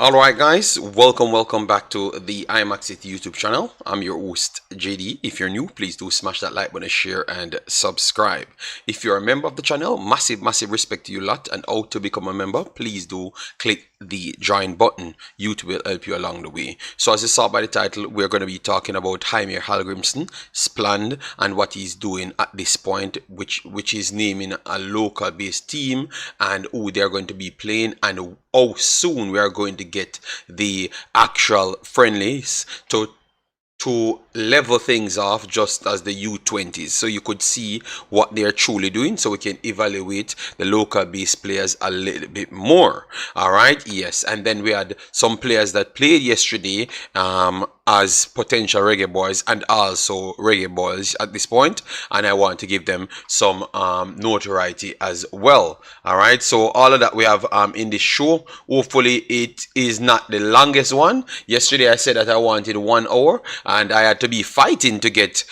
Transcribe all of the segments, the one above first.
Alright guys, welcome back to the Imaxit YouTube channel. I'm your host JD. If you're new, please do smash that like button, share and subscribe. If you're a member of the channel, massive respect to you lot, and how to become a member, please do click the join button. YouTube will help you along the way. So as you saw by the title, we're going to be talking about Heimir Hallgrimsson, planned and what he's doing at this point, which is naming a local based team and who they're going to be playing and how soon we are going to get the actual friendlies to level things off, just as the U20s, so you could see what they're truly doing, so we can evaluate the local base players a little bit more. All right, yes. And then we had some players that played yesterday as potential Reggae Boyz and also Reggae Boyz at this point, and I want to give them some notoriety as well. All right, so all of that we have in this show. Hopefully it is not the longest one. Yesterday I said that I wanted 1 hour and I had to be fighting to get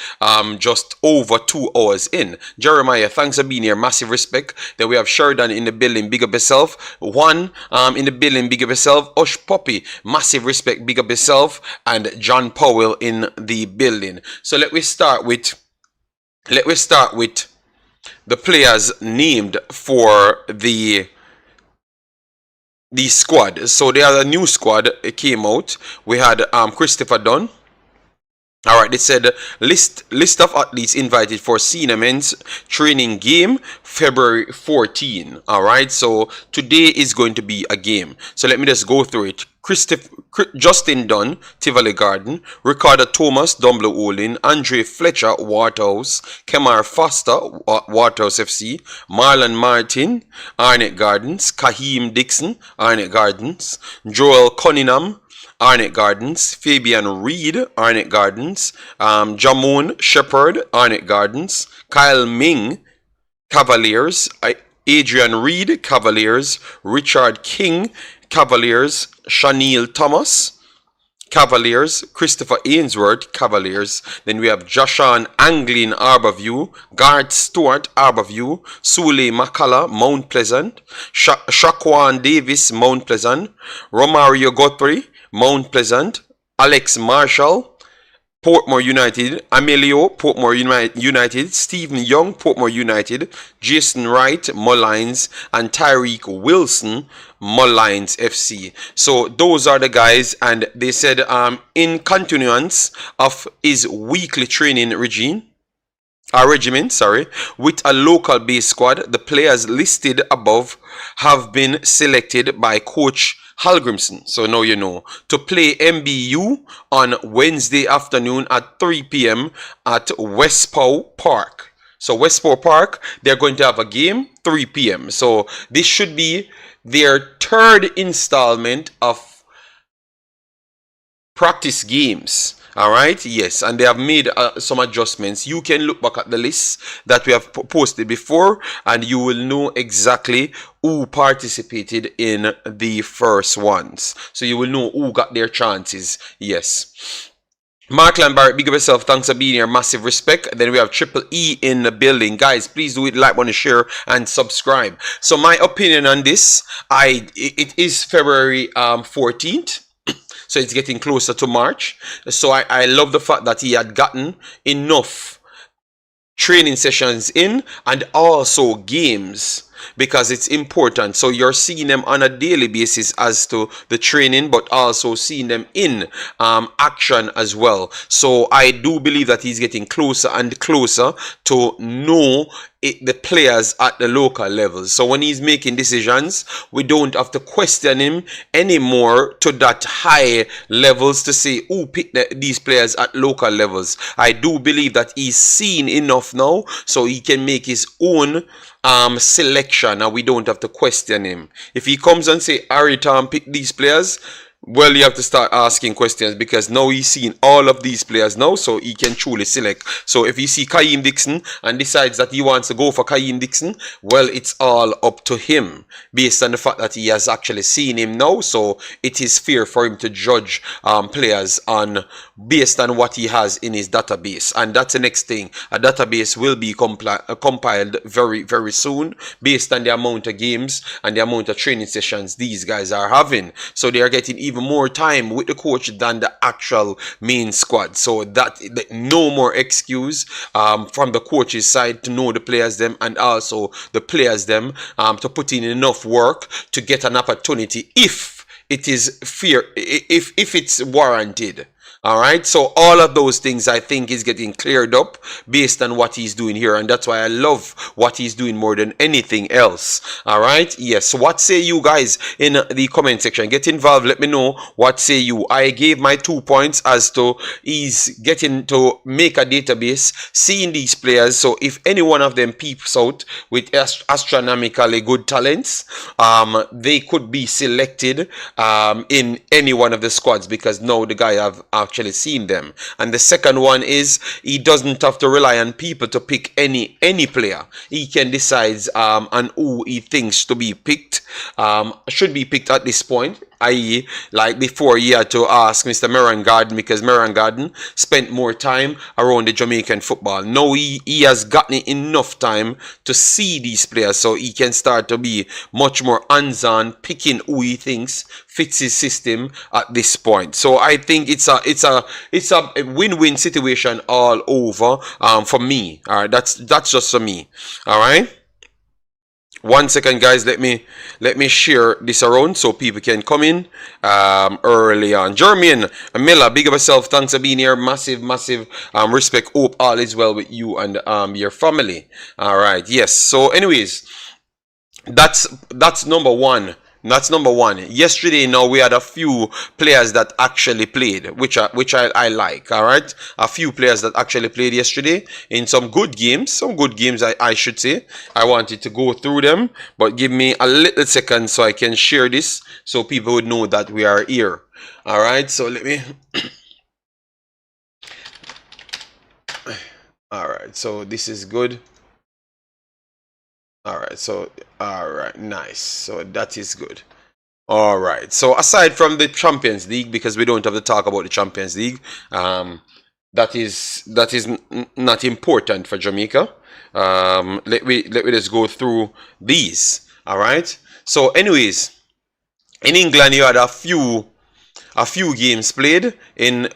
just over 2 hours in. Jeremiah, thanks for being here, massive respect. Then we have Sheridan in the building, big up yourself. Juan in the building, big up yourself. Ush Poppy, massive respect, big up yourself. And John Powell in the building. So let me start with the players named for the squad. So they are a new squad. It came out. We had Christopher Dunn. All right, they said list of athletes invited for senior men's training game February 14. All right, so today is going to be a game. So let me just go through it. Justin Dunn, Tivoli Garden, Ricardo Thomas, Dumbledore Olin, Andre Fletcher, Waterhouse, Kemar Foster, Waterhouse FC, Marlon Martin, Arnett Gardens, Kaheem Dixon, Arnett Gardens, Joel Cunningham, Arnett Gardens, Fabian Reid, Arnett Gardens, Jamon Shepherd, Arnett Gardens, Kyle Ming, Cavaliers, Adrian Reid, Cavaliers, Richard King, Cavaliers, Shaniel Thomas, Cavaliers, Christopher Ainsworth, Cavaliers. Then we have Joshan Anglin, Arborview, Garth Stewart, Arborview, Sule Makala, Mount Pleasant, Shaquan Davis, Mount Pleasant, Romario Guthrie, Mount Pleasant, Alex Marshall, Portmore United, Emilio, Portmore United, Stephen Young, Portmore United, Jason Wright, Mullines, and Tyreek Wilson, Mullines FC. So those are the guys, and they said in continuance of his weekly training regime, with a local base squad, the players listed above have been selected by Coach Hallgrimsson, so now you know, to play MBU on Wednesday afternoon at 3 p.m. at Westpow Park. So Westpow Park, they're going to have a game 3 p.m. So this should be their third installment of practice games. All right, yes, and they have made some adjustments. You can look back at the list that we have posted before and you will know exactly who participated in the first ones, so you will know who got their chances. Yes, Mark Barrett, big up yourself, thanks for being here, massive respect. Then we have Triple E in the building. Guys, please do it, like, want to share and subscribe. So my opinion on this, it is February 14th. So it's getting closer to March. So I love the fact that he had gotten enough training sessions in and also games, because it's important. So you're seeing them on a daily basis as to the training, but also seeing them in action as well. So I do believe that he's getting closer and closer to know the players at the local levels. So when he's making decisions, we don't have to question him anymore to that high levels to say who picked these players at local levels. I do believe that he's seen enough now, so he can make his own selection and we don't have to question him. If he comes and say Aritam pick these players, Well, you have to start asking questions because now he's seen all of these players now, so he can truly select. So if you see Kaim Dixon and decides that he wants to go for Kaim Dixon, well, it's all up to him based on the fact that he has actually seen him now. So it is fair for him to judge players on based on what he has in his database, and that's the next thing. A database will be compiled very, very soon based on the amount of games and the amount of training sessions these guys are having. So they are getting even more time with the coach than the actual main squad. So that no more excuse from the coach's side to know the players them, and also the players them to put in enough work to get an opportunity if it is fair, if it's warranted. All right, so all of those things I think is getting cleared up based on what he's doing here, and that's why I love what he's doing more than anything else. All right, yes, what say you guys in the comment section? Get involved, let me know what say you. I gave my 2 points as to he's getting to make a database, seeing these players, so if any one of them peeps out with astronomically good talents, they could be selected in any one of the squads, because now the guy have actually seen them. And the second one is he doesn't have to rely on people to pick any player. He can decide on who he thinks to be picked, should be picked at this point, i.e. like before he had to ask Mr. Meran Garden, because Meran Garden spent more time around the Jamaican football. Now he has gotten enough time to see these players, so he can start to be much more hands-on, picking who he thinks fits his system at this point. So I think it's a win-win situation all over for me. All right, that's just for me. All right. 1 second, guys. Let me share this around so people can come in early on. Jermaine Miller, big of yourself. Thanks for being here. Massive respect. Hope all is well with you and your family. All right. Yes. So, anyways, that's number one. That's number one. Yesterday, now we had a few players that actually played, which I like. All right, a few players that actually played yesterday in some good games. I should say. I wanted to go through them, but give me a little second so I can share this so people would know that we are here. All right, so let me. All right, so this is good. All right, nice. So that is good. All right. So aside from the Champions League, because we don't have to talk about the Champions League, that is not important for Jamaica. Let me just go through these. All right. So, anyways, in England you had a few games played in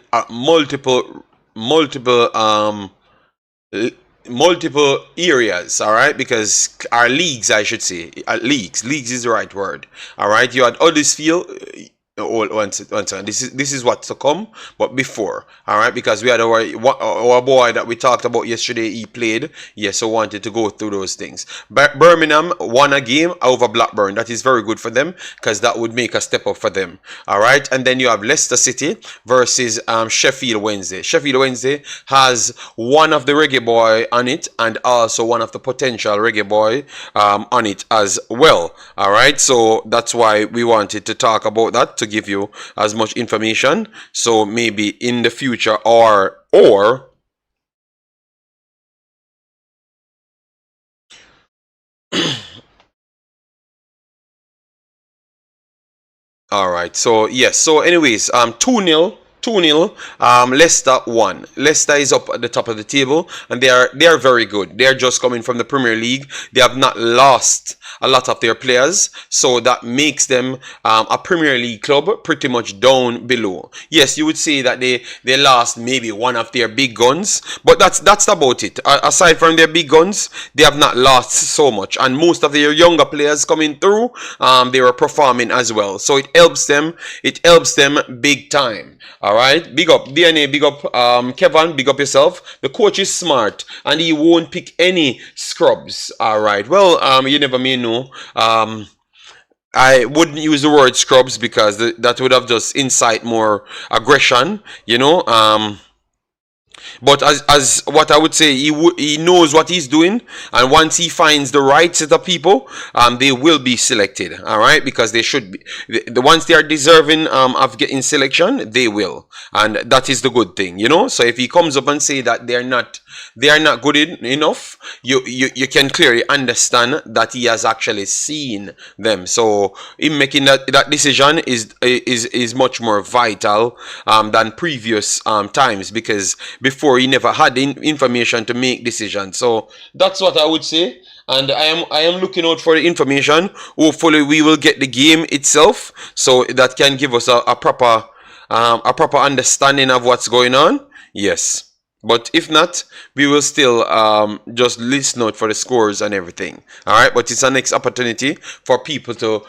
multiple areas, all right, because our leagues, I should say, leagues is the right word. All right, you had Huddersfield. One second. This is what's to come, but before, all right, because we had our boy that we talked about yesterday. He played, yes, so wanted to go through those things. But Birmingham won a game over Blackburn. That is very good for them because that would make a step up for them. All right, and then you have Leicester City versus Sheffield Wednesday. Sheffield Wednesday has one of the Reggae Boy on it, and also one of the potential Reggae Boy on it as well. All right, so that's why we wanted to talk about that, to give you as much information, so maybe in the future or all right, so yes, so anyways, 2-0 Leicester won. Leicester is up at the top of the table, and they are very good. They are just coming from the Premier League. They have not lost a lot of their players, so that makes them a Premier League club pretty much down below. Yes, you would say that they lost maybe one of their big guns, but that's about it. Aside from their big guns, they have not lost so much, and most of their younger players coming through, they were performing as well, so it helps them big time. All right, big up DNA, big up Kevin, big up yourself. The coach is smart and he won't pick any scrubs. All right, well, you never may know. I wouldn't use the word scrubs because that would have just incite more aggression, you know. But as what I would say, he knows what he's doing, and once he finds the right set of people, they will be selected. All right, because they should be. The ones they are deserving of getting selection, they will, and that is the good thing, you know. So if he comes up and say that they are not good enough, you can clearly understand that he has actually seen them. So him making that decision is much more vital than previous times, because before he never had the information to make decisions. So that's what I would say. And I am looking out for the information. Hopefully we will get the game itself, so that can give us a proper understanding of what's going on. Yes. But if not, we will still just listen out for the scores and everything. All right. But it's a next opportunity for people to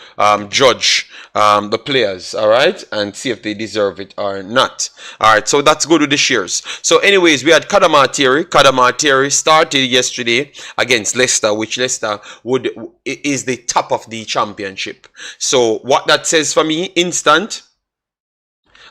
judge the players. All right. And see if they deserve it or not. All right. So that's good with the shares. So anyways, we had Cadamarteri. Cadamarteri started yesterday against Leicester, which Leicester is the top of the championship. So what that says for me, instant.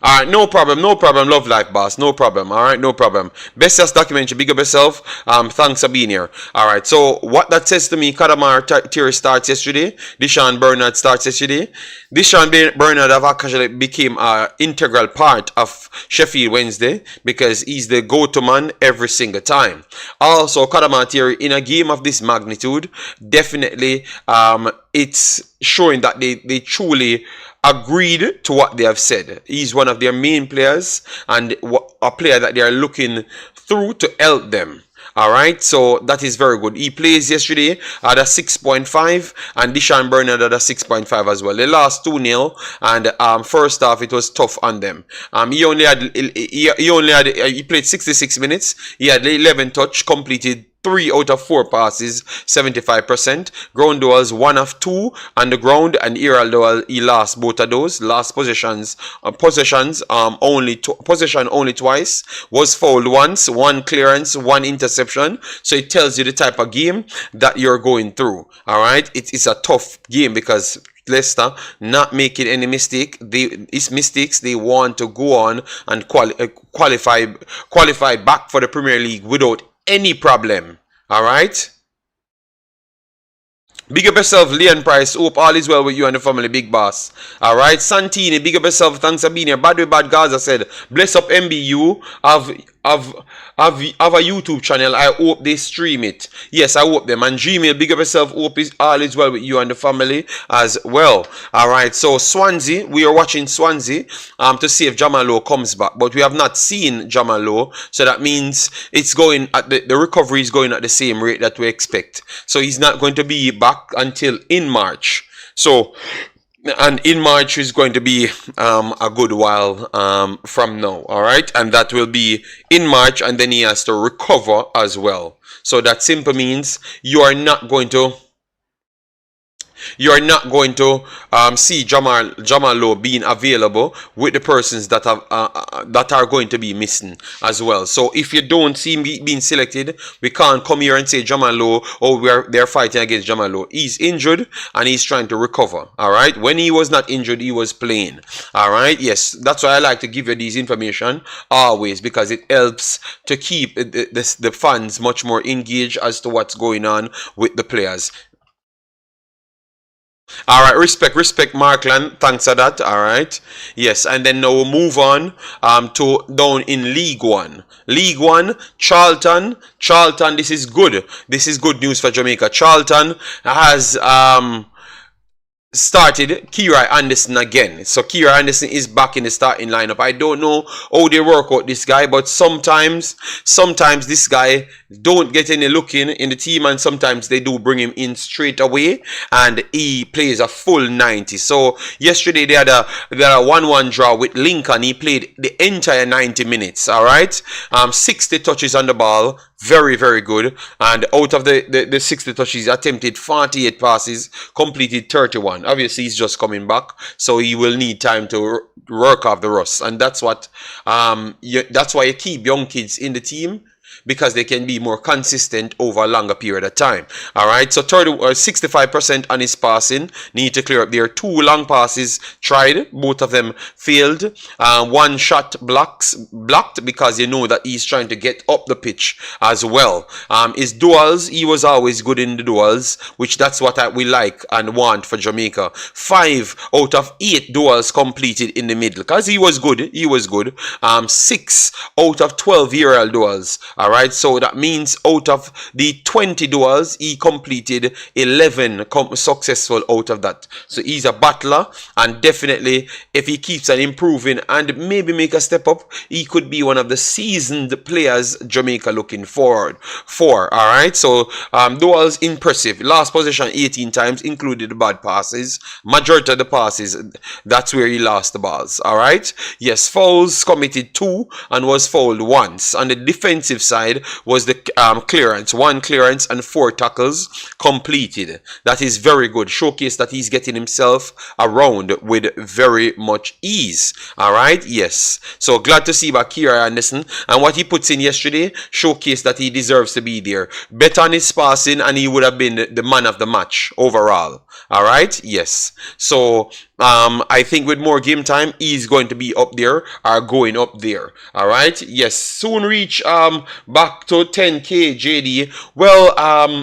Alright, no problem, love life boss, no problem, alright, no problem. Best self documentary, big up yourself, thanks for being here. Alright, so what that says to me, Cadamarteri starts yesterday, Shon Bernard starts yesterday. Shon Bernard have actually became an integral part of Sheffield Wednesday, because he's the go-to man every single time. Also, Cadamarteri in a game of this magnitude, definitely it's showing that they truly agreed to what they have said. He's one of their main players, and a player that they are looking through to help them. Alright, so that is very good. He plays yesterday at a 6.5, and Shon Bernard at a 6.5 as well. They lost 2-0, and first half it was tough on them. He played 66 minutes. He had 11 touch, completed 3 out of 4 passes, 75%. Ground duels 1 of 2 on the ground, and aerial duel he lost both of those. Last possessions only twice. Was fouled once, 1 clearance, 1 interception. So it tells you the type of game that you're going through. All right, it's a tough game because Leicester not making any mistake. It's mistakes. They want to go on and qualify back for the Premier League without any problem. Alright? Big up yourself, Leon Price. Hope all is well with you and the family, big boss. Alright, Santini, big up yourself. Thanks for being here. Bad way, bad Gaza said, bless up MBU. Have a YouTube channel. I hope they stream it. Yes, I hope them. And Gmail, big up yourself. Hope all is well with you and the family as well. Alright, so Swansea, we are watching Swansea to see if Jamalo comes back. But we have not seen Jamalo, so that means it's going at the recovery is going at the same rate that we expect. So he's not going to be back until in March. So, and in March is going to be a good while from now, all right? And that will be in March, and then he has to recover as well. So that simply means you are not going to see Jamalo being available with the persons that are going to be missing as well. So if you don't see him being selected, we can't come here and say Jamalo, they're fighting against Jamalo. He's injured and he's trying to recover. All right. When he was not injured, he was playing. All right. Yes, that's why I like to give you this information always, because it helps to keep the fans much more engaged as to what's going on with the players. Alright, respect Markland, thanks for that. Alright, yes, and then now we'll move on to down in League One. League One, Charlton, this is good. This is good news for Jamaica. Charlton has started Kira Anderson again. So Kira Anderson is back in the starting lineup. I don't know how they work out this guy, but sometimes this guy don't get any look in the team, and sometimes they do bring him in straight away and he plays a full 90. So yesterday they had a 1-1 draw with Lincoln. He played the entire 90 minutes. All right, 60 touches on the ball, very good, and out of the 60 touches he attempted 48 passes, completed 31. Obviously he's just coming back, so he will need time to work off the rust, and that's what that's why you keep young kids in the team, because they can be more consistent over a longer period of time. All right, so 65% on his passing, need to clear up there. 2 long passes tried, both of them failed. 1 shot blocked because you know that he's trying to get up the pitch as well. His duels, he was always good in the duels, which that's what we like and want for Jamaica. 5 out of 8 duels completed in the middle, because he was good. 6 out of 12 aerial duels. All right, so that means out of the 20 duels, he completed 11 successful out of that. So he's a battler, and definitely if he keeps on improving and maybe make a step up, he could be one of the seasoned players Jamaica looking forward for. All right, so duels impressive. Last possession 18 times, included the bad passes. Majority of the passes, that's where he lost the balls. All right, yes, fouls committed 2 and was fouled once. On the defensive side was the clearance, 1 clearance and 4 tackles completed. That is very good. Showcase that he's getting himself around with very much ease. All right, yes. So glad to see Bakira Anderson, and what he puts in yesterday showcase that he deserves to be there. Bet on his passing and he would have been the man of the match overall. All right, yes. So I think with more game time, he's going to be up there or going up there. All right, yes. Soon reach back to 10k JD. Well,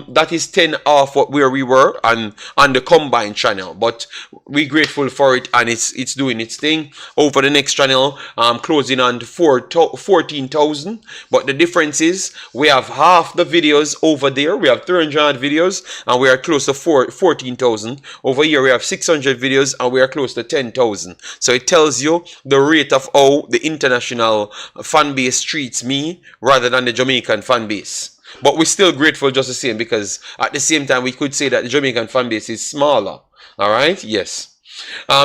that is 10 off where we were on the combined channel, but we're grateful for it, and it's doing its thing. Over the next channel, closing on to 14,000. But the difference is we have half the videos over there. We have 300 videos and we are close to 14,000. Over here we have 600 videos and we are close to 10,000. So it tells you the rate of how the international fan base treats me rather than the Jamaican fan base. But we're still grateful just the same, because at the same time we could say that the Jamaican fan base is smaller. All right, yes.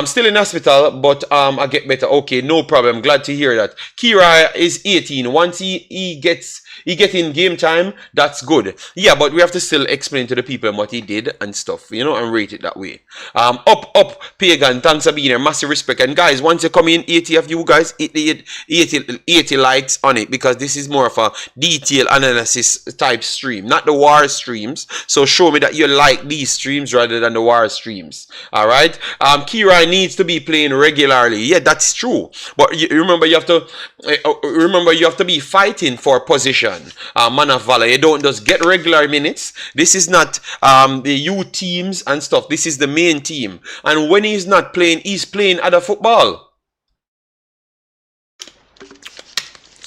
Still in hospital, but I get better. Okay, no problem. Glad to hear that. Kira is 18. Once he gets in game time, that's good. Yeah, but we have to still explain to the people what he did and stuff, you know, and rate it that way. Up, Pagan. Thanks for being here. Massive respect. And guys, once you come in, 80 of you guys, 80 likes on it, because this is more of a detailed analysis type stream, not the war streams. So show me that you like these streams rather than the war streams. All right. Kira needs to be playing regularly. Yeah, that's true. But remember, you have to be fighting for position. Man of valor. You don't just get regular minutes. This is not the youth teams and stuff. This is the main team. And when he's not playing, he's playing other football.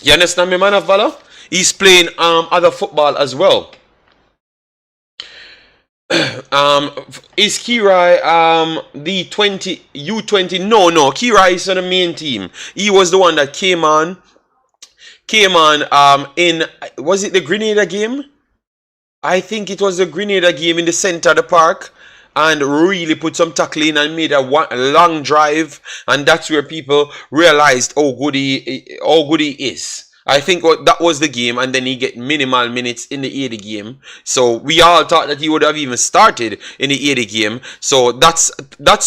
You understand me, man of valor? He's playing other football as well. Is Kirai the U20? No, Kirai is on the main team. He was the one that came on in, was it the Grenada game? I think it was the Grenada game in the center of the park, and really put some tackling and made a long drive, and that's where people realized how good he is. I think that was the game, and then he get minimal minutes in the 80 game. So we all thought that he would have even started in the 80 game. So that's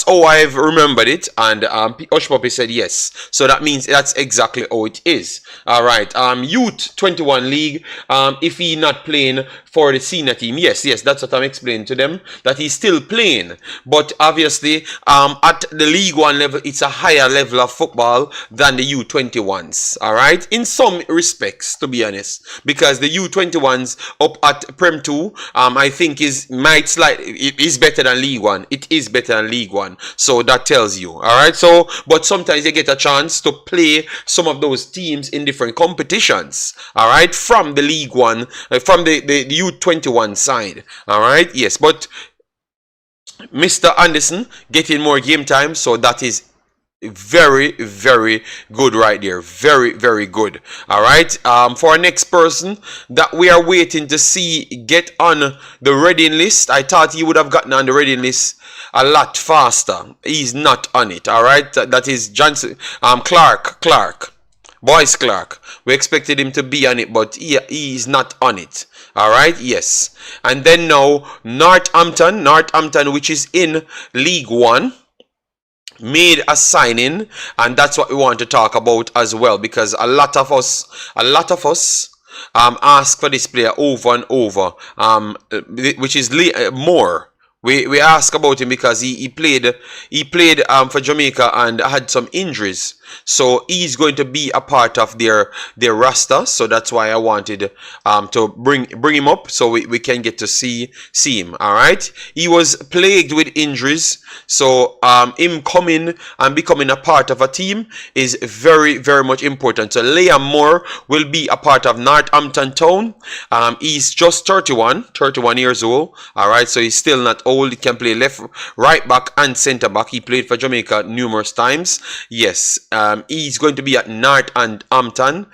how I've remembered it, and Hush Puppy said yes. So that means that's exactly how it is. All right. Youth 21 league. If he not playing for the senior team, yes, that's what I'm explaining to them, that he's still playing. But obviously, at the League One level, it's a higher level of football than the U21s. All right. In some respects, to be honest, because the U21s up at Prem 2, I think is better than League One. It is better than League One, so that tells you. All right, so but sometimes you get a chance to play some of those teams in different competitions. All right, from the League One, from the U21 side. All right, yes, but Mr. Anderson getting more game time, so that is very, very good right there. Very, very good. All right. For our next person that we are waiting to see get on the reading list, I thought he would have gotten on the reading list a lot faster. He's not on it. All right. That is Johnson, Clark. Boyce Clark. We expected him to be on it, but he's not on it. All right. Yes. And then now Northampton, which is in League One, made a signing, and that's what we want to talk about as well, because a lot of us ask for this player over and over, which is Moore. We ask about him because he played for Jamaica and had some injuries, so he's going to be a part of their roster. So that's why I wanted to bring him up so we can get to see him. All right, he was plagued with injuries, so him coming and becoming a part of a team is very, very much important. So Leigh Moore will be a part of Northampton Town. He's just 31 years old. All right, so he's still not old. He can play left, right back and centre back. He played for Jamaica numerous times. Yes, he's going to be at Northampton.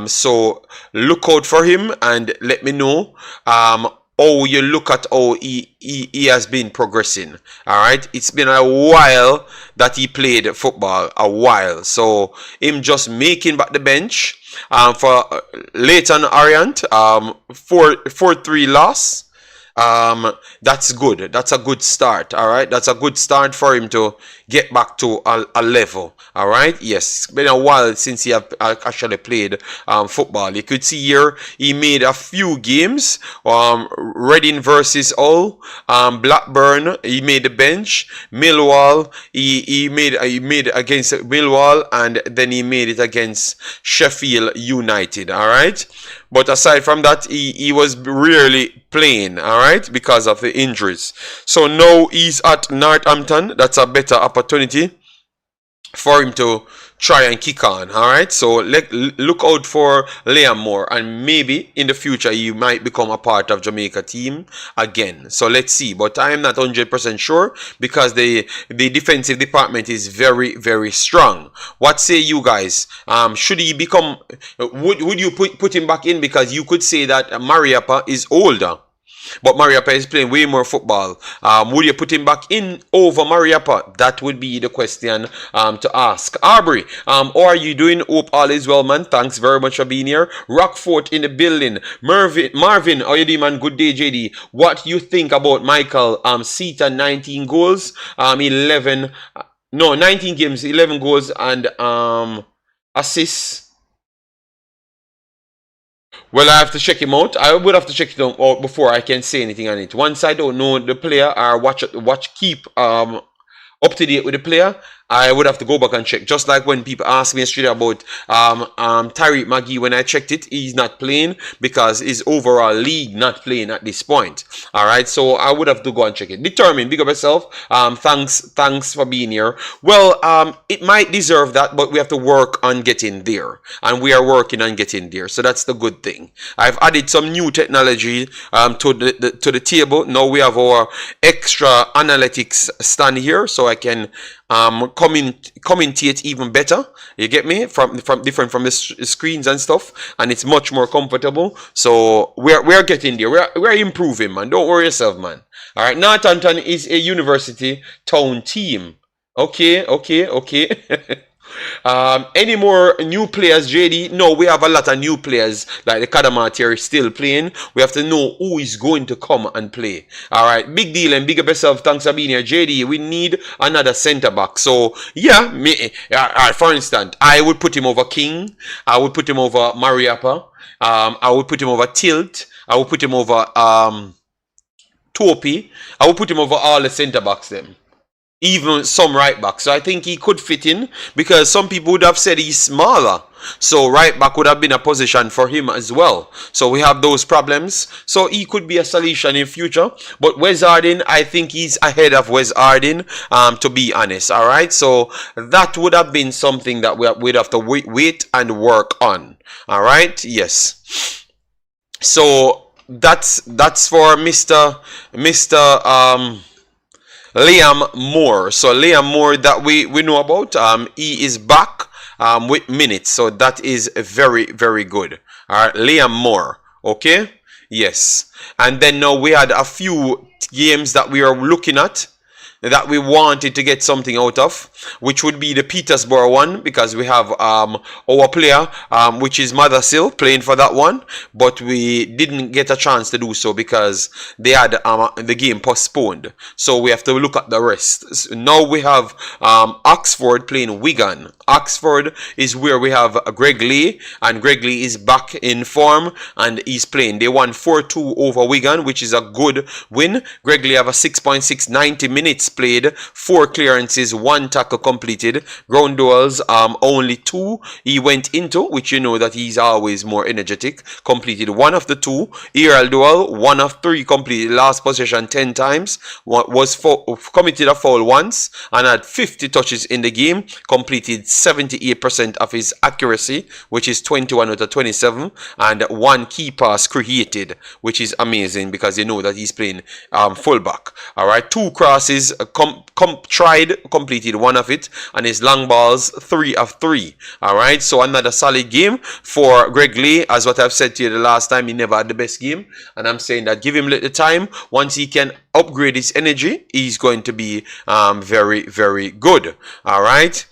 So look out for him and let me know how you look at how he has been progressing. All right, it's been a while that he played football, a while. So him just making back the bench for Leighton Orient, 4-3 loss. That's good. That's a good start. All right, that's a good start for him to get back to a level. All right, yes, it's been a while since he have actually played football. You could see here he made a few games. Reading versus Hull, Blackburn, he made the bench. Millwall, he made against Millwall, and then he made it against Sheffield United. All right, but aside from that, he was rarely playing, all right, because of the injuries. So now he's at Northampton. That's a better opportunity for him to try and kick on. All right, so look out for Leigh Moore, and maybe in the future he might become a part of Jamaica team again. So let's see, but I am not 100% sure because the defensive department is very, very strong. What say you guys? Should he become? Would you put him back in, because you could say that Mariappa is older, but Mariappa is playing way more football. Would you put him back in over Mariappa? That would be the question to ask. Aubrey, how are you doing? Hope all is well, man. Thanks very much for being here. Rockfort in the building. Marvin, how you doing, man? Good day, JD. What you think about Michail Sita? 19 goals, 19 games, 11 goals and assists. Well, I have to check him out. I would have to check it out before I can say anything on it. Once I don't know the player or keep up to date with the player, I would have to go back and check. Just like when people ask me yesterday about Tariq Magee, when I checked it, he's not playing because his overall league not playing at this point. All right, so I would have to go and check it. Determined, big up yourself. Thanks for being here. Well, it might deserve that, but we have to work on getting there, and we are working on getting there. So that's the good thing. I've added some new technology to the table. Now we have our extra analytics stand here, so I can commentate even better. You get me? From different from the screens and stuff, and it's much more comfortable. So we're getting there. We're improving, man. Don't worry yourself, man. All right. Northampton is a university town team. Okay. Any more new players, JD? No, we have a lot of new players like the Cadamarteri still playing. We have to know who is going to come and play. All right, big deal, and big up yourself. Thanks for being here, JD. We need another centre back. So yeah, for instance, I would put him over King. I would put him over Mariappa. I would put him over Tilt. I would put him over Topi. I would put him over all the centre backs them. Even some right back. So I think he could fit in, because some people would have said he's smaller. So right back would have been a position for him as well. So we have those problems. So he could be a solution in future. But Wes Harding, I think he's ahead of Wes Harding, to be honest. All right. So that would have been something that we'd have to wait and work on. All right. Yes. So that's for Mr. Leigh Moore. So Leigh Moore that we know about, he is back with minutes, so that is very, very good. All right, Leigh Moore. Okay, yes. And then now we had a few games that we are looking at. that we wanted to get something out of, which would be the Petersburg one, because we have our player, which is Mothersille, playing for that one, but we didn't get a chance to do so because they had the game postponed. So we have to look at the rest. So now we have Oxford playing Wigan. Oxford is where we have Greg Leigh, and Greg Leigh is back in form and he's playing. They won 4-2 over Wigan, which is a good win. Greg Leigh have a 6.6, 90 minutes played, 4 clearances, 1 tackle completed. Ground duels, only 2 he went into, which you know that he's always more energetic. Completed 1 of the 2. Aerial duel, 1 of 3 completed. Last possession 10 times. Committed a foul once and had 50 touches in the game. Completed 78% of his accuracy, which is 21 out of 27, and 1 key pass created, which is amazing because you know that he's playing fullback. All right, 2 crosses completed 1 of it, and his long balls 3 of 3. All right, so another solid game for Greg Leigh. As what I've said to you the last time, he never had the best game, and I'm saying that give him a little time. Once he can upgrade his energy, he's going to be very, very good. All right.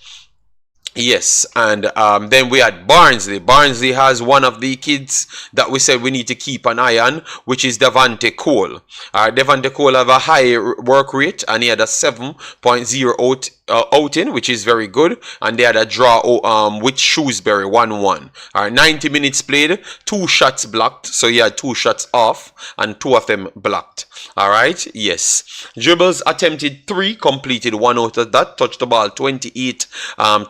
Yes, and then we had Barnsley. Barnsley has one of the kids that we said we need to keep an eye on, which is Devante Cole. Devante Cole have a high work rate, and he had a 7.0 outing, which is very good, and they had a draw with Shrewsbury 1-1. 90 minutes played, 2 shots blocked, so he had 2 shots off and 2 of them blocked. All right, yes. Dribbles attempted 3, completed 1 out of that, touched the ball 28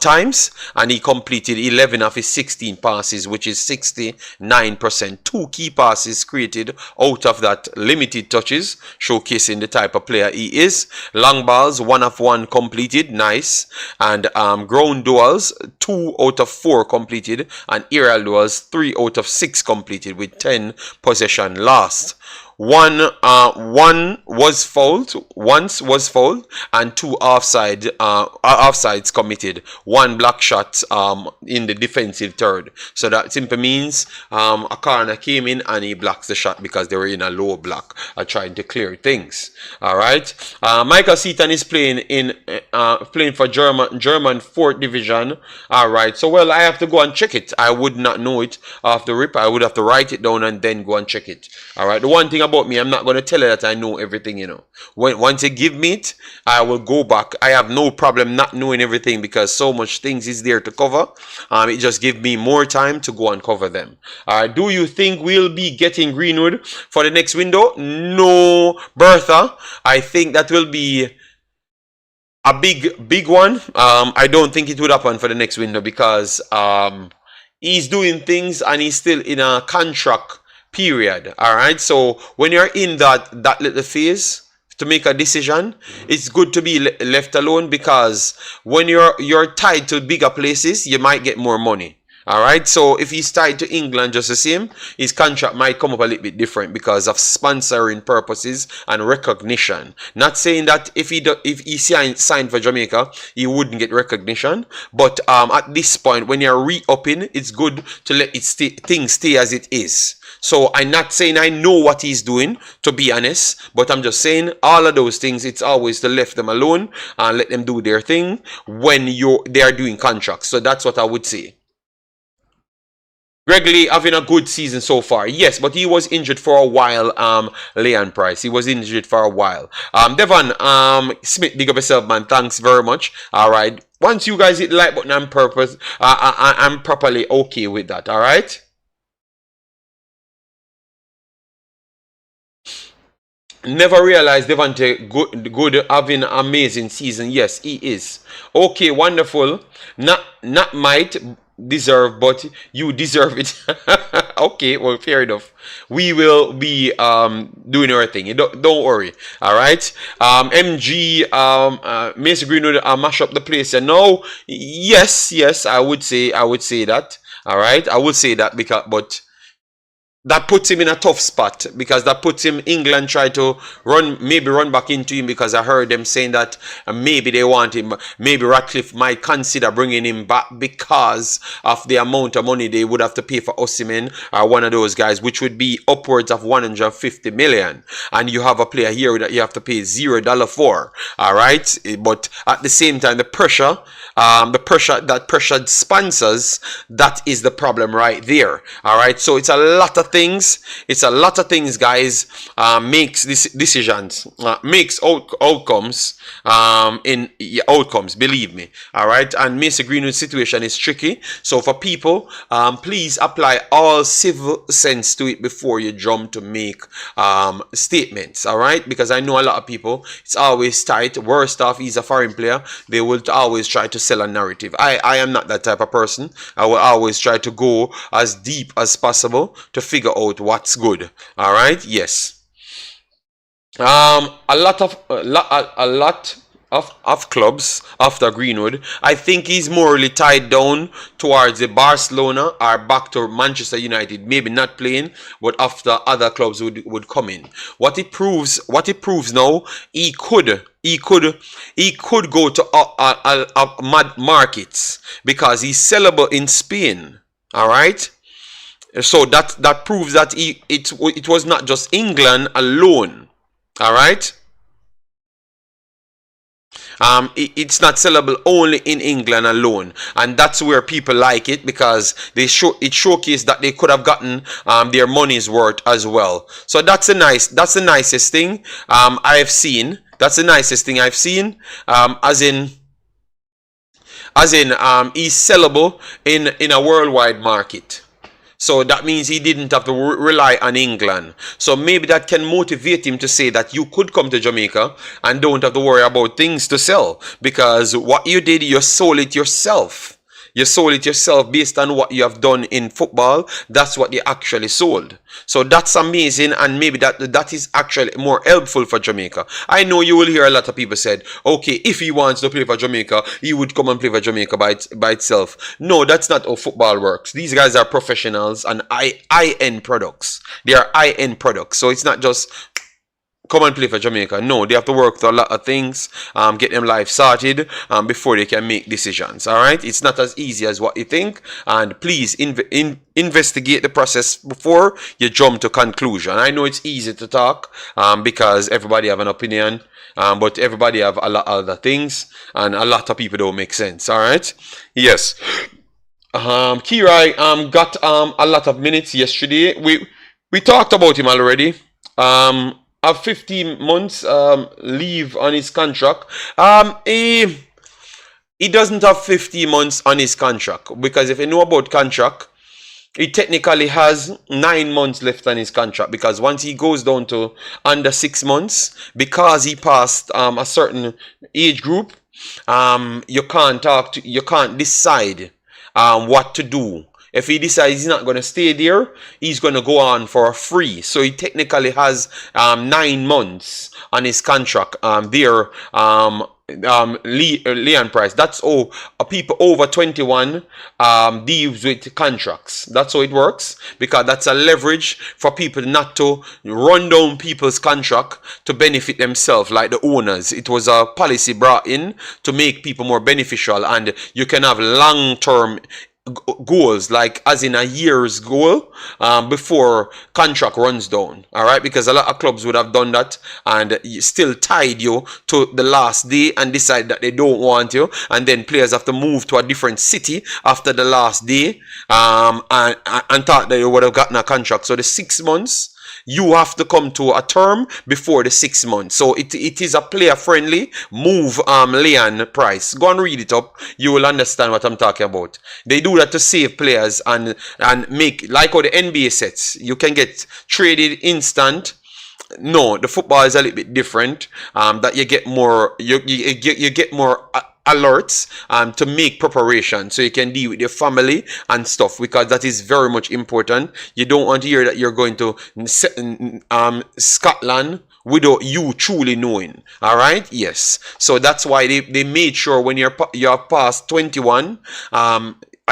times, and he completed 11 of his 16 passes, which is 69%. 2 key passes created out of that limited touches, showcasing the type of player he is. Long balls, 1 of 1 completed, nice, and ground duels, 2 out of 4 completed, and aerial duels, 3 out of 6 completed with 10 possession lost. One was fouled, once was fouled, and 2 offsides committed. 1 block shot in the defensive third. So that simply means a corner came in and he blocks the shot because they were in a low block trying to clear things. All right. Michael Seaton is playing for German 4th division. All right. So well, I have to go and check it. I would not know it off the rip. I would have to write it down and then go and check it. All right. The one thing about me, I'm not going to tell you that I know everything, you know. Once you give me it, I will go back. I have no problem not knowing everything because so much things is there to cover. It just gives me more time to go and cover them. Do you think we'll be getting Greenwood for the next window? No, Bertha. I think that will be a big one. I don't think it would happen for the next window because he's doing things and he's still in a contract period. All right, so when you're in that little phase to make a decision, it's good to be left alone because when you're tied to bigger places, you might get more money. All right, so if he's tied to England just the same, his contract might come up a little bit different because of sponsoring purposes and recognition. Not saying that if he signed for Jamaica, he wouldn't get recognition, but at this point, when you're re-upping, it's good to let things stay as it is. So I'm not saying I know what he's doing, to be honest, but I'm just saying all of those things, it's always to leave them alone and let them do their thing when they are doing contracts. So that's what I would say. Greg Leigh having a good season so far. Yes, but he was injured for a while, Leon Price. He was injured for a while. Devon Smith, big up yourself, man. Thanks very much. All right. Once you guys hit the like button on purpose, I'm properly okay with that. All right. Never realized Devante good having an amazing season. Yes, he is. Okay, wonderful. Not might deserve, but you deserve it. Okay, well, fair enough. We will be doing our thing. Don't worry. All right. MG Mason Greenwood mash up the place. And no, yes, I would say that. All right, I would say that because but that puts him in a tough spot, because that puts him, England try to maybe run back into him, because I heard them saying that maybe they want him, maybe Ratcliffe might consider bringing him back because of the amount of money they would have to pay for Usmnt or one of those guys, which would be upwards of 150 million, and you have a player here that you have to pay $0 for. All right, but at the same time, the pressure that pressured sponsors, that is the problem right there. All right, so it's a lot of things. It's a lot of things, guys. Makes this decisions, makes outcomes. Outcomes. Believe me. All right, and Mr. Greenwood's situation is tricky. So for people, please apply all civil sense to it before you jump to make statements. All right, because I know a lot of people, it's always tight. Worst off, he's a foreign player. They will always try to sell a narrative. I am not that type of person. I will always try to go as deep as possible to figure out what's good. All right, yes. A lot of clubs after Greenwood, I think he's morally tied down towards the Barcelona or back to Manchester United. Maybe not playing, but after other clubs would come in. What it proves now, he could go to mad markets, because he's sellable in Spain. All right. So that proves that it was not just England alone. All right. It's not sellable only in England alone, and that's where people like it, because it showcased that they could have gotten their money's worth as well. So that's the nicest thing I've seen. That's the nicest thing I've seen. As in he's sellable in a worldwide market. So that means he didn't have to rely on England. So maybe that can motivate him to say that you could come to Jamaica and don't have to worry about things to sell. Because what you did, you sold it yourself. You sold it yourself based on what you have done in football. That's what you actually sold. So that's amazing, and maybe that is actually more helpful for Jamaica. I know you will hear a lot of people said, okay, if he wants to play for Jamaica, he would come and play for Jamaica by itself. No, that's not how football works. These guys are professionals and high-end products. They are high-end products. So it's not just come and play for Jamaica. No, they have to work through a lot of things, get them life sorted before they can make decisions. All right, it's not as easy as what you think, and please investigate the process before you jump to conclusion. I know it's easy to talk because everybody have an opinion, but everybody have a lot of other things, and a lot of people don't make sense. All right, yes. Kirai got a lot of minutes yesterday. We talked about him already. Have 15 months leave on his contract. He doesn't have 15 months on his contract, because if you know about contract, he technically has 9 months left on his contract, because once he goes down to under 6 months, because he passed a certain age group, you can't decide what to do. If he decides he's not going to stay there, he's going to go on for free. So he technically has 9 months on his contract there. Leon Price. That's how people over 21 deals with contracts. That's how it works, because that's a leverage for people not to run down people's contract to benefit themselves, like the owners. It was a policy brought in to make people more beneficial, and you can have long-term goals, like as in a year's goal before contract runs down. All right, because a lot of clubs would have done that and still tied you to the last day and decide that they don't want you, and then players have to move to a different city after the last day and thought that you would have gotten a contract. So the 6 months, you have to come to a term before the 6 months. So it is a player-friendly move, Leon Price. Go and read it up. You will understand what I'm talking about. They do that to save players and make, like how the NBA sets. You can get traded instant. No, the football is a little bit different. That you get more, you get more alerts to make preparation, so you can deal with your family and stuff, because that is very much important. You don't want to hear that you're going to Scotland without you truly knowing. All right, yes. So that's why they made sure when you're past 21,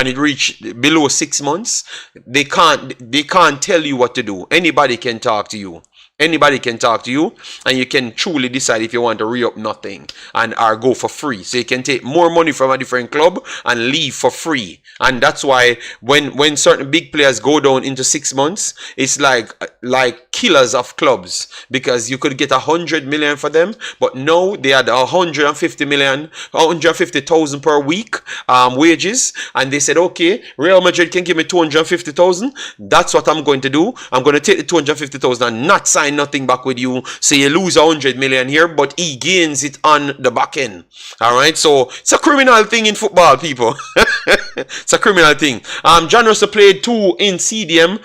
and it reached below 6 months, they can't tell you what to do. Anybody can talk to you. Anybody can talk to you, and you can truly decide if you want to re-up nothing and or go for free. So you can take more money from a different club and leave for free. And that's why when certain big players go down into 6 months, it's like killers of clubs, because you could get 100 million for them, but no, they had 150,000 per week wages, and they said, okay, Real Madrid can give me 250,000. That's what I'm going to do. I'm going to take the 250,000 and not sign nothing back with you. So you lose 100 million here, but he gains it on the back end. All right, so it's a criminal thing in football, people. It's a criminal thing. John Russell played 2 in CDM.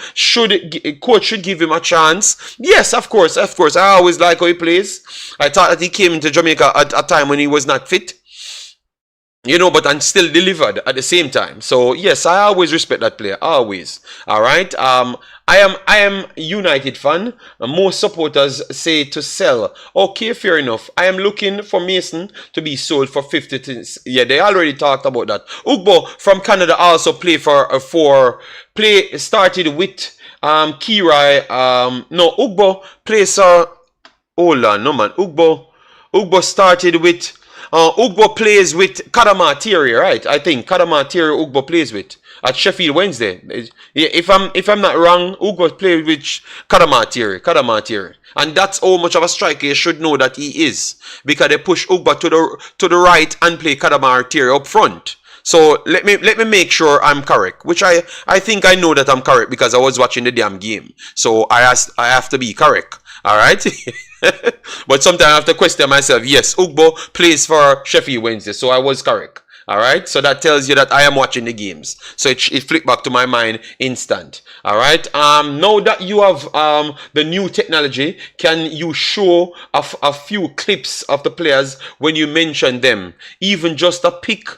Coach should give him a chance. Yes, of course. I always like how he plays. I thought that he came into Jamaica at a time when he was not fit, you know, but and still delivered at the same time. So yes, I always respect that player. Always. All right. I am United fan. Most supporters say to sell. Okay, fair enough. I am looking for Mason to be sold for 50. Yeah, they already talked about that. Ugbo from Canada also started with Kirai. No, Ugbo plays. Hold on, no man. Ugbo started with. Ugbo plays with Cadamarteri, right? I think Cadamarteri Ugbo plays with at Sheffield Wednesday. Yeah, if I'm not wrong, Ugbo played with Cadamarteri. And that's how much of a striker you should know that he is, because they push Ugbo to the right and play Cadamarteri up front. So let me make sure I'm correct, which I think I know that I'm correct because I was watching the damn game. So I have to be correct. All right. But sometimes I have to question myself. Yes, Ugbo plays for Sheffield Wednesday, so I was correct. All right, so that tells you that I am watching the games. So it flipped back to my mind instant. All right. Now that you have the new technology, can you show a few clips of the players when you mention them? Even just a pic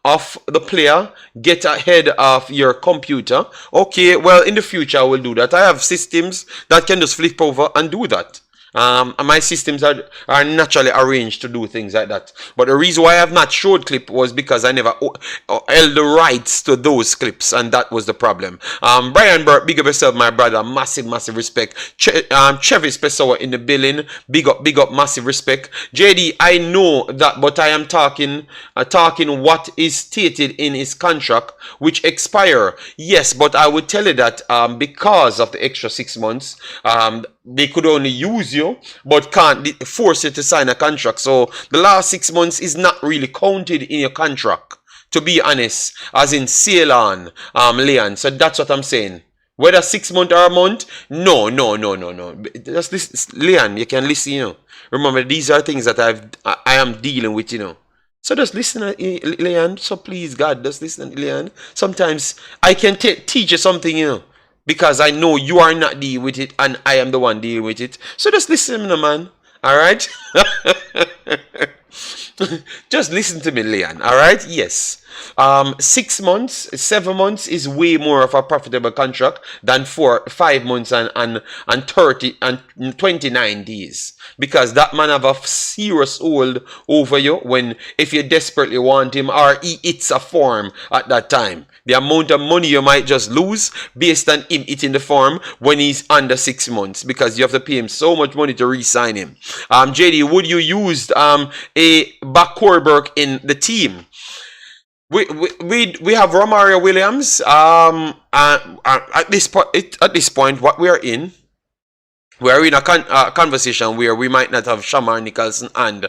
of the player, get ahead of your computer. Okay, well, in the future I will do that. I have systems that can just flip over and do that. My systems are naturally arranged to do things like that. But the reason why I have not showed clip was because I never held the rights to those clips, and that was the problem. Brian Burke, big up yourself, my brother. Massive respect. Chevis Pessoa in the building. Big up, massive respect. JD, I know that, but I am talking what is stated in his contract, which expire. Yes, but I would tell you that because of the extra 6 months, they could only use you, but can't force you to sign a contract. So the last 6 months is not really counted in your contract, to be honest, as in sail on, Leon. So that's what I'm saying. Whether 6 months or a month, no. Just listen, Leon, you can listen, you know. Remember, these are things that I am dealing with, you know. So just listen, Leon. So please, God, just listen, Leon. Sometimes I can teach you something, you know, because I know you are not dealing with it and I am the one dealing with it. So just listen, man. All right? Just listen to me, Leon. All right? Yes. 6 months, 7 months is way more of a profitable contract than 5 months and 30 and 29 days. Because that man have a serious hold over you if you desperately want him, or he hits a form at that time. The amount of money you might just lose based on him hitting the form when he's under 6 months, because you have to pay him so much money to re-sign him. JD, would you use a back quarterback in the team? We have Romario Williams. At this point, what we are in a conversation where we might not have Shamar Nicholson and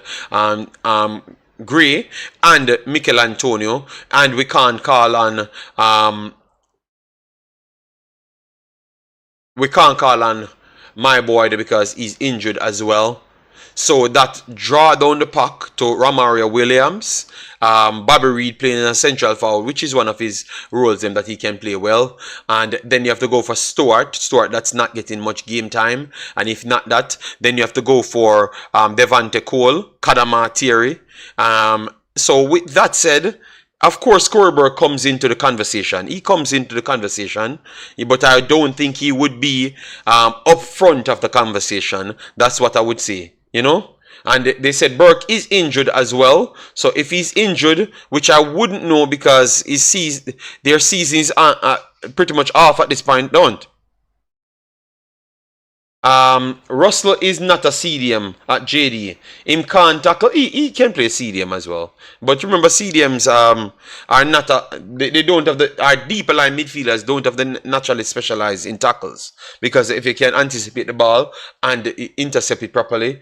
Gray and Michail Antonio, and we can't call on my boy because he's injured as well. So that draw down the pack to Romario Williams. Bobby Reid playing in a central foul, which is one of his roles that he can play well. And then you have to go for Stuart that's not getting much game time. And if not that, then you have to go for Devante Cole, Cadamarteri. So with that said, of course, Korberg comes into the conversation. He comes into the conversation, but I don't think he would be up front of the conversation. That's what I would say. You know, And they said Burke is injured as well. So if he's injured, which I wouldn't know because their seasons are pretty much off at this point, don't. Russell is not a CDM at JD. Him can't tackle. He can play CDM as well. But remember, CDMs are not they don't have our deeper line midfielders don't have the naturally specialized in tackles, because if you can anticipate the ball and intercept it properly,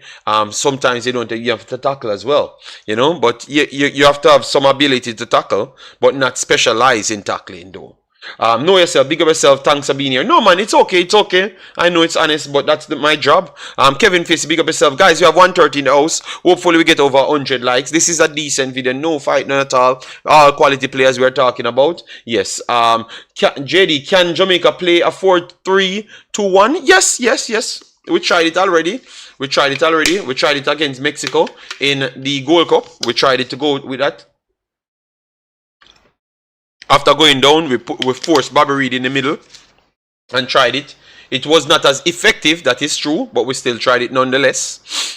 sometimes you have to tackle as well. But you have to have some ability to tackle, but not specialize in tackling though. Know yourself, big up yourself, thanks for being here. No man, it's okay. I know it's honest, but that's my job. Kevin Face, big up yourself. Guys, you have 130 in the house. Hopefully we get over 100 likes. This is a decent video, no fight, none at all. All quality players we're talking about. Yes. JD, can Jamaica play a 4-3-2-1? Yes. We tried it already. We tried it against Mexico in the Gold Cup. We tried it to go with that. After going down, we forced Bobby Reid in the middle and tried it. It was not as effective, that is true, but we still tried it nonetheless.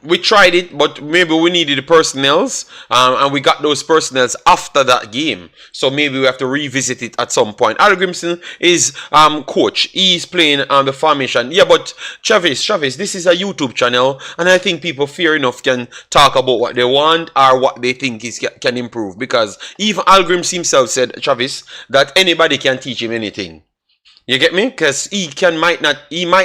We tried it, but maybe we needed the personnels, and we got those personnels after that game. So maybe we have to revisit it at some point. Hallgrimsson is coach. He's playing the formation. Yeah, but Travis, this is a YouTube channel, and I think people fair enough can talk about what they want or what they think can improve. Because even Hallgrimsson himself said, Travis, that anybody can teach him anything. You get me? Because he might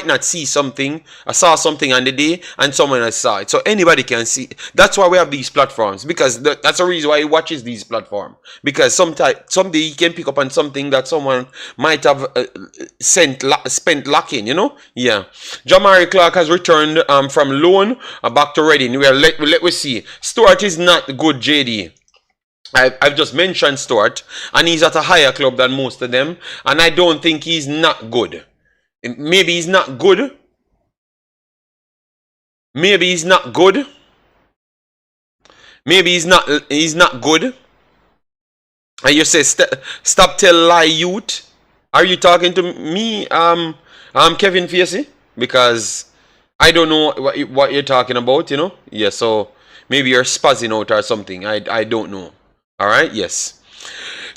not see something, saw something on the day, and someone else saw it. So anybody can see. That's why we have these platforms. Because that's the reason why he watches these platforms. Because someday he can pick up on something that someone might have spent lacking. Yeah. Jamari Clark has returned from loan back to Reading. Let me see. Stuart is not good, JD. I've just mentioned Stuart, and he's at a higher club than most of them, and I don't think he's not good. Maybe he's not good. Maybe he's not good. And you say stop tell lie youth. Are you talking to me, Kevin Facey? Because I don't know what you're talking about, Yeah, so maybe you're spazzing out or something. I don't know. Alright, yes.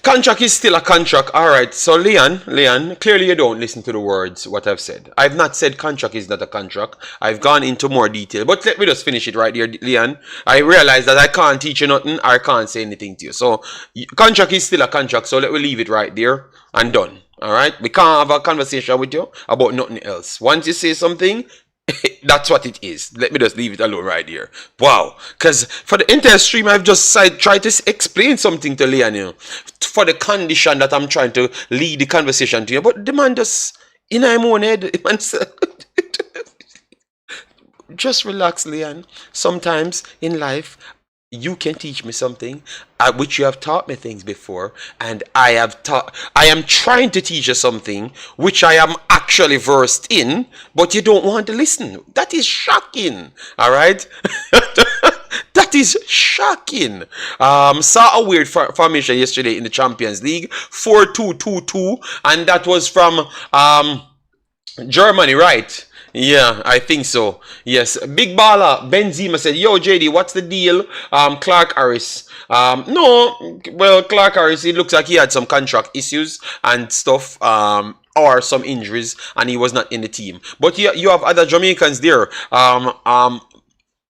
Contract is still a contract. Alright, so Leon, clearly you don't listen to the words, what I've said. I've not said contract is not a contract. I've gone into more detail. But let me just finish it right here, Leon. I realize that I can't teach you nothing, or I can't say anything to you. So, contract is still a contract, so let me leave it right there and done. Alright? We can't have a conversation with you about nothing else. Once you say something, that's what it is. Let me just leave it alone right here. Wow. Because for the entire stream, I've just tried to explain something to Leon, for the condition that I'm trying to lead the conversation to you. But the man just, in my own head, the man said, just relax, Leon. Sometimes in life, you can teach me something which you have taught me things before, and I am trying to teach you something which I am actually versed in, but you don't want to listen. That is shocking. All right. That is shocking. Saw a weird formation yesterday in the Champions League, 4-2-2-2, and that was from Germany, right? Yeah, I think so. Yes. Big Baller, Benzema said, yo, JD, what's the deal? Clark Harris. No, well, Clark Harris, it looks like he had some contract issues and stuff, or some injuries, and he was not in the team. But you have other Jamaicans there.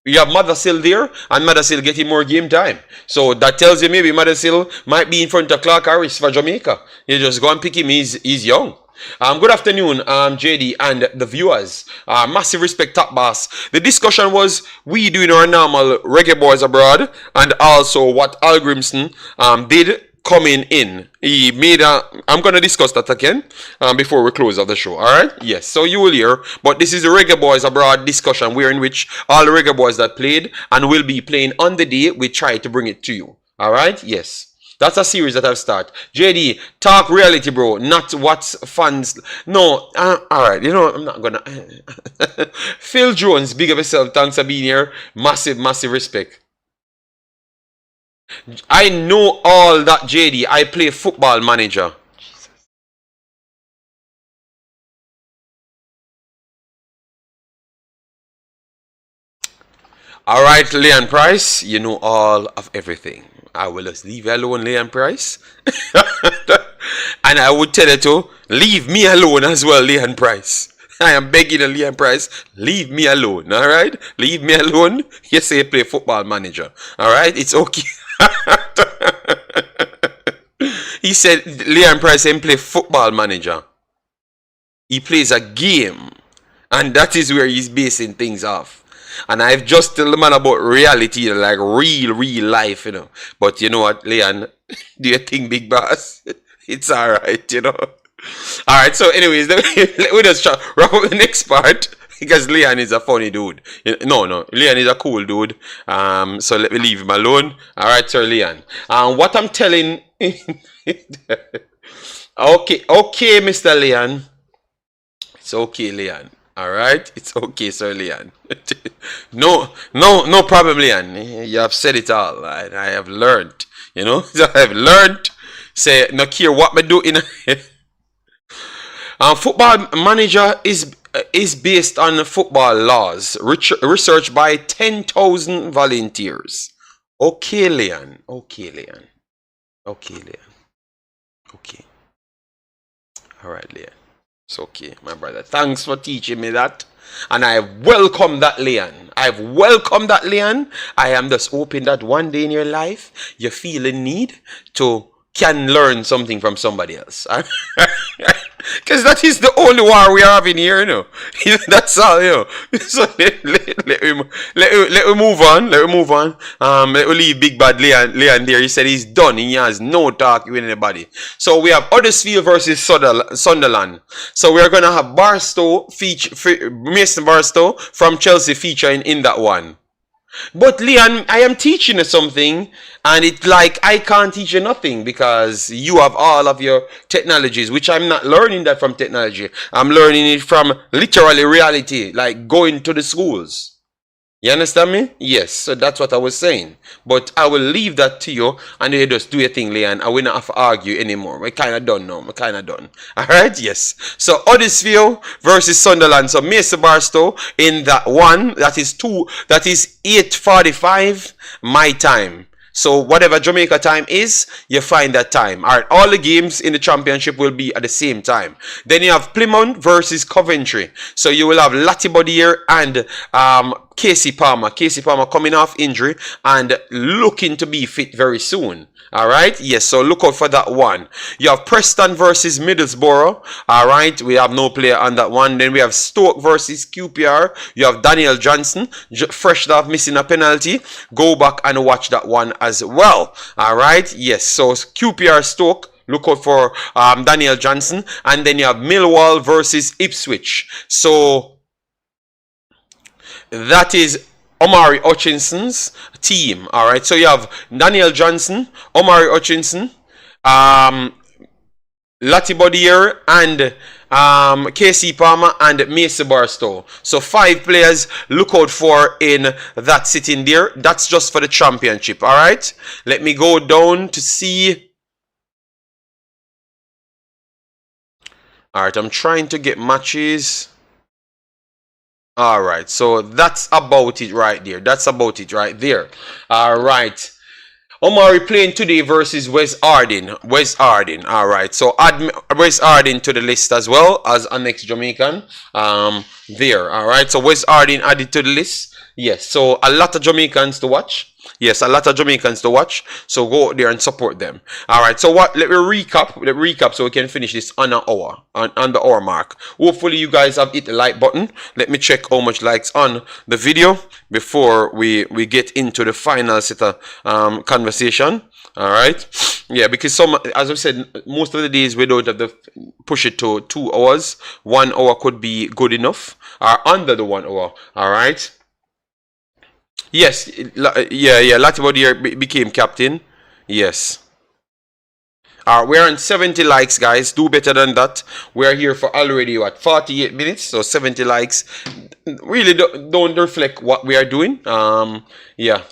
You have Mothersille there, and Mothersille getting more game time. So that tells you maybe Mothersille might be in front of Clark Harris for Jamaica. You just go and pick him, he's young. Good afternoon, JD and the viewers. Massive respect, Top Boss. The discussion was we doing our normal Reggae Boyz abroad, and also what Hallgrimsson did coming in. He made I'm going to discuss that again before we close out the show. Alright? Yes, so you will hear. But this is the Reggae Boyz abroad discussion, where in which all the Reggae Boyz that played and will be playing on the day, we try to bring it to you. Alright? Yes. That's a series that I've started. JD, talk reality, bro. Not what's fans. No, alright. I'm not gonna. Phil Jones, big of yourself. Thanks for being here. Massive respect. I know all that, JD. I play Football Manager. All right, Leon Price, you know all of everything. I will just leave you alone, Leon Price. And I would tell you to leave me alone as well, Leon Price. I am begging you, Leon Price, leave me alone, all right? Leave me alone. You say you play football manager, all right? It's okay. He said Leon Price didn't play football manager. He plays a game. And that is where he's basing things off. And I've just told the man about reality, like real life, you know. But you know what, Leon? Do you think, big boss? It's alright, you know. Alright, so anyways, let me just wrap up the next part. Because Leon is a funny dude. No, Leon is a cool dude. So let me leave him alone. Alright, Sir Leon. What I'm telling... Okay, Mr. Leon. It's okay, Leon. Alright? It's okay, Sir Leon. No problem, Leon. You have said it all. I have learned. You know? I have learned. Say, no care what me do in football manager is based on football laws. Research by 10,000 volunteers. Okay, Leon. Okay. Alright, Leon. It's okay, my brother. Thanks for teaching me that. And I welcome that, Leon. I've welcomed that, Leon. I am just hoping that one day in your life, you feel a need to can learn something from somebody else. Because that is the only war we are having here, you know. That's all, you know. So let me move on. Let me leave Big Bad Leon there. He said he's done. He has no talk with anybody. So we have Huddersfield versus Sunderland. So we are going to have Mason Barstow from Chelsea featuring in that one. But Leon, I am teaching you something, and it's like I can't teach you nothing because you have all of your technologies, which I'm not learning that from technology. I'm learning it from literally reality, like going to the schools. You understand me? Yes, so that's what I was saying. But I will leave that to you, and you just do your thing, Leon. I will not have to argue anymore. We're kind of done now. We're kind of done. All right? Yes. So Huddersfield versus Sunderland. So Mason Barstow in that one. That is 8:45 my time. So whatever Jamaica time is, you find that time. All right, all the games in the championship will be at the same time. Then you have Plymouth versus Coventry. So you will have Lottie Bodier and Kasey Palmer. Kasey Palmer coming off injury and looking to be fit very soon. All right, yes, so look out for that one. You have Preston versus Middlesbrough. All right, we have no player on that one. Then we have Stoke versus QPR. You have Daniel Johnson, fresh off missing a penalty. Go back and watch that one as well. All right, yes, so QPR Stoke. Look out for Daniel Johnson. And then you have Millwall versus Ipswich. So that is Omari Hutchinson's team. All right, so you have Daniel Johnson, Omari Hutchinson, Lottie Bodier, and Kasey Palmer and Mason Barstow. So 5 players look out for in that sitting there. That's just for the championship. All right, let me go down to see. All right, I'm trying to get matches. Alright, so that's about it right there. That's about it right there. Alright. Omari playing today versus West Arden. Alright, so add West Arden to the list as well as a next Jamaican. There. Alright, so West Arden added to the list. Yes, so a lot of Jamaicans to watch. Yes, a lot of Jamaicans to watch. So go out there and support them. Alright, so what? Let me recap so we can finish this on an hour. On the hour mark. Hopefully you guys have hit the like button. Let me check how much likes on the video before we get into the final set of conversation. Alright. Yeah, because as I said, most of the days we don't have to push it to 2 hours. 1 hour could be good enough. Or under the 1 hour. Alright. Yes, yeah, Lottie Bodier became captain. Yes. We're on 70 likes, guys. Do better than that. We're here for already, 48 minutes. So 70 likes. Really don't reflect what we are doing. Yeah.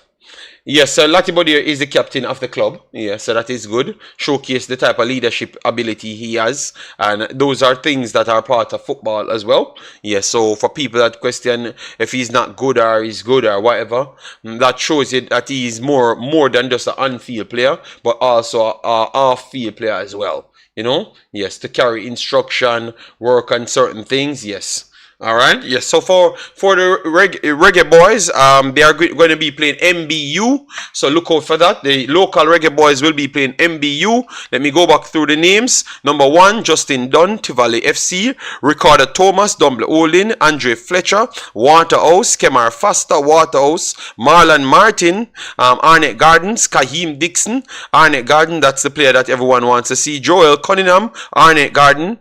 Yes, so Latibody is the captain of the club. Yeah, so that is good. Showcase the type of leadership ability he has. And those are things that are part of football as well. Yeah, so for people that question if he's not good or he's good or whatever, that shows you that he is more than just an on-field player, but also a off-field player as well. You know? Yes, to carry instruction, work on certain things, yes. All right, yes. So for the Reggae Boyz, they are going to be playing MBU. So look out for that. The local Reggae Boyz will be playing MBU. Let me go back through the names. Number 1, Justin Dunn, Tivoli FC. Ricardo Thomas, Dumble Olin, Andre Fletcher, Waterhouse, Kemar Foster, Waterhouse, Marlon Martin, Arnett Gardens, Kahim Dixon, Arnett Garden. That's the player that everyone wants to see. Joel Cunningham, Arnett Garden,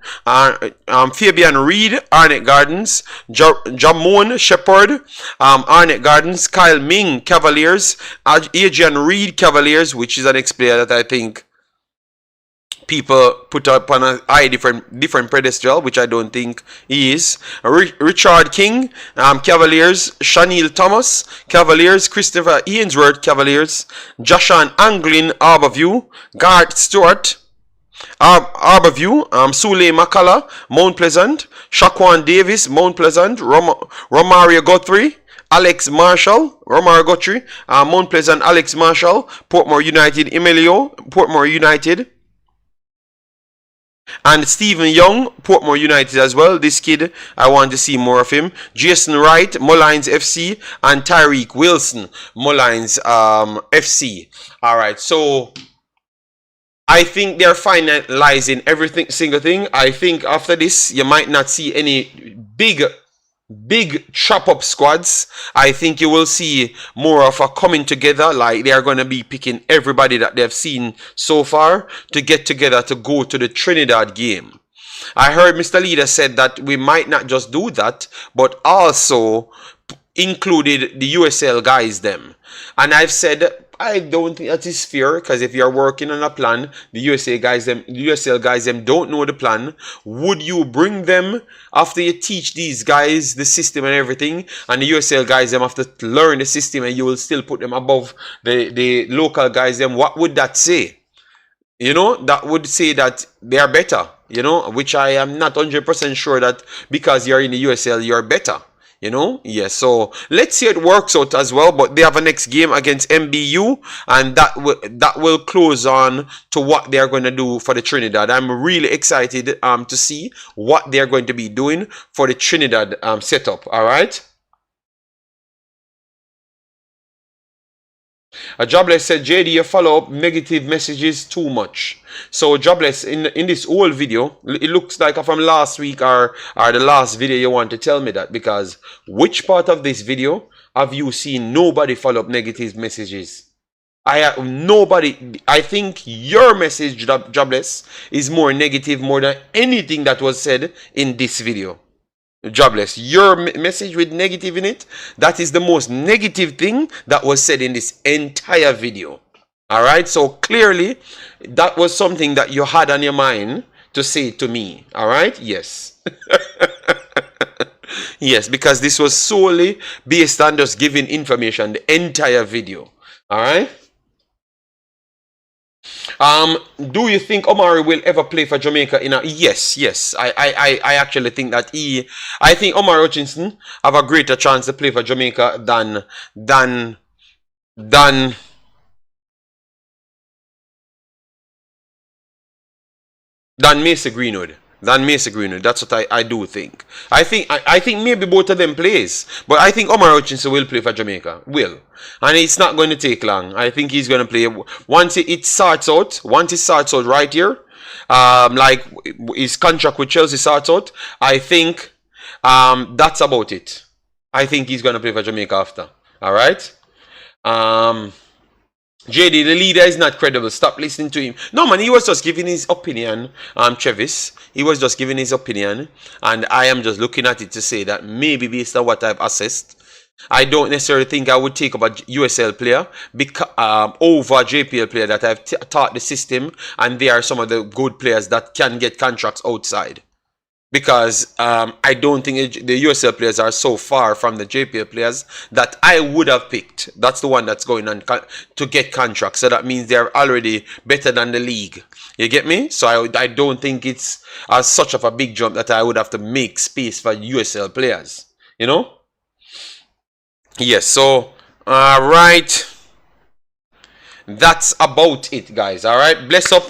Fabian Reid, Arnett Gardens. Jamon Shepherd, Arnett Gardens, Kyle Ming, Cavaliers, Adrian Reid, Cavaliers, which is an ex-player that I think people put up on a high different pedestal, which I don't think he is. Richard King, Cavaliers, Shanil Thomas, Cavaliers, Christopher Ainsworth, Cavaliers, Joshan Anglin, Arborview, Garth Stewart, Arborview, Sule Makala, Mount Pleasant, Shaquan Davis, Mount Pleasant, Romario Guthrie, Alex Marshall, Romario Guthrie, Mount Pleasant, Alex Marshall, Portmore United, Emilio, Portmore United, and Stephen Young, Portmore United as well. This kid, I want to see more of him. Jason Wright, Mullines FC, and Tyreek Wilson, Mullines FC. Alright, so I think they're finalizing everything, single thing. I think after this, you might not see any big chop up squads. I think you will see more of a coming together. Like they are going to be picking everybody that they've seen so far to get together to go to the Trinidad game. I heard Mr. Leader said that we might not just do that, but also included the USL guys them. And I've said, I don't think that is fair, because if you're working on a plan, the USL guys them don't know the plan. Would you bring them after you teach these guys the system and everything, and the USL guys them have to learn the system, and you will still put them above the local guys them? What would that say? You know, that would say that they are better, you know, which I am not 100% sure that because you're in the USL, you're better. You know, yes. So let's see it works out as well. But they have a next game against MBU, and that will close on to what they are going to do for the Trinidad. I'm really excited to see what they are going to be doing for the Trinidad setup. All right. Jobless said, JD, you follow up negative messages too much. So Jobless, in this whole video, it looks like from last week or the last video you want to tell me that, because which part of this video have you seen nobody follow up negative messages? Nobody. I think your message, Jobless, is more negative more than anything that was said in this video. Jobless, your message with negative in it, that is the most negative thing that was said in this entire video. All right, so clearly that was something that you had on your mind to say to me. All right, yes. Yes, because this was solely based on just giving information, the entire video. All right. Do you think Omari will ever play for Jamaica in a... Yes. I actually think that I think Omari Hutchinson have a greater chance to play for Jamaica than Mason Greenwood. That's what I do think. I think maybe both of them plays, but I think Omar Hutchinson will play for Jamaica. And it's not going to take long. I think he's going to play once it starts out. Once it starts out right here, like his contract with Chelsea starts out. I think that's about it. I think he's going to play for Jamaica after. All right. JD, the leader is not credible. Stop listening to him. No, man, he was just giving his opinion. Travis, he was just giving his opinion, and I am just looking at it to say that maybe based on what I've assessed, I don't necessarily think I would take up a USL player over a JPL player that I've taught the system, and they are some of the good players that can get contracts outside. because I don't think the USL players are so far from the JPL players that I would have picked. That's the one that's going on to get contracts. So that means they're already better than the league. You get me? So I don't think it's as such of a big jump that I would have to make space for USL players. You know? Yes, so, alright. That's about it, guys. Alright, bless up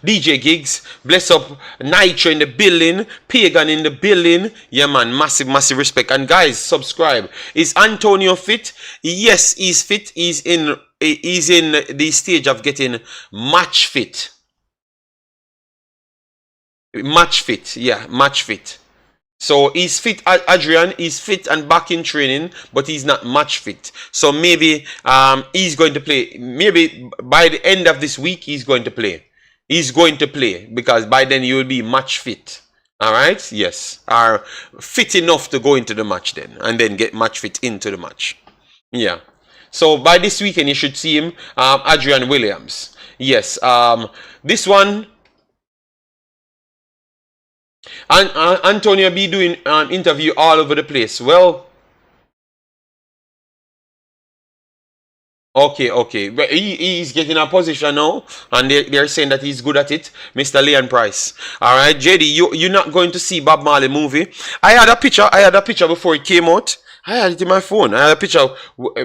DJ Gigs, bless up Nitro in the building, Pagan in the building. Yeah, man, massive respect. And guys, subscribe. Is Antonio fit? Yes, he's fit. He's in the stage of getting match fit. Match fit, yeah, match fit. So he's fit. Adrian is fit and back in training, but he's not match fit. So maybe he's going to play. Maybe by the end of this week he's going to play. He's going to play because by then he will be match fit. All right, yes, are fit enough to go into the match then, and then get match fit into the match. Yeah. So by this weekend you should see him. Adrian Williams. Yes. This one. And Antonio be doing an interview all over the place. Well, okay. But he's getting a position now, and they're saying that he's good at it. Mr. Leon Price. All right, JD, you're not going to see Bob Marley movie. I had a picture before it came out. I had it in my phone. I had a picture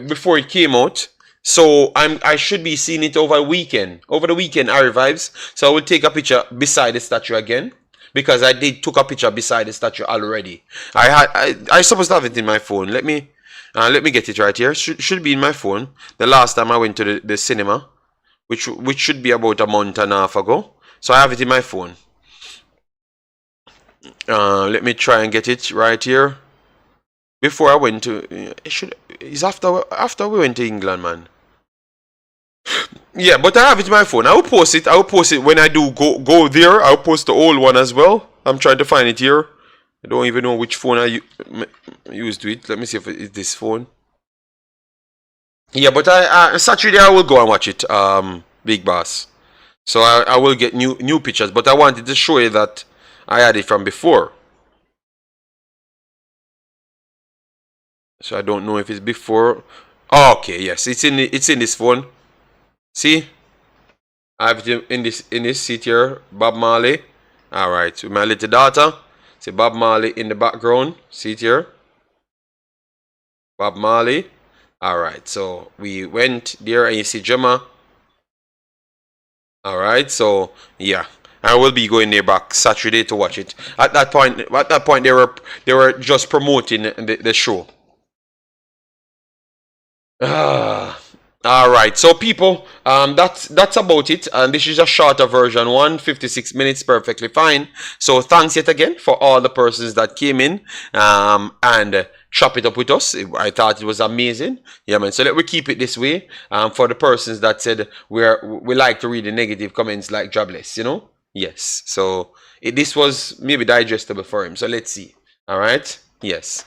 before it came out. So I should be seeing it over the weekend. Over the weekend, archives. So I will take a picture beside the statue again. Because I took a picture beside the statue already. I supposed to have it in my phone. Let me get it right here. Should be in my phone. The last time I went to the cinema, which should be about a month and a half ago. So I have it in my phone. Let me try and get it right here. Before I went to it's after we went to England, man. Yeah, but I have it in my phone. I will post it. When I do go there. I'll post the old one as well. I'm trying to find it here. I don't even know which phone I used to it. Let me see if it's this phone. Yeah, but Saturday I will go and watch it. Big Boss. So I will get new pictures. But I wanted to show you that I had it from before. So I don't know if it's before. Oh, okay, yes, it's in this phone. See, I have it in this seat here. Bob Marley. All right, with my little daughter. See Bob Marley in the background. See it here. Bob Marley. All right, so we went there, and you see Gemma. All right, so yeah, I will be going there back Saturday to watch it. At that point, they were just promoting the show. Alright, so people, that's about it, and this is a shorter version, 56 minutes, perfectly fine. So thanks yet again for all the persons that came in and chop it up with us. I thought it was amazing. Yeah, man, so let we keep it this way. For the persons that said we like to read the negative comments like jobless, you know. Yes, so this was maybe digestible for him, so let's see. Alright, yes.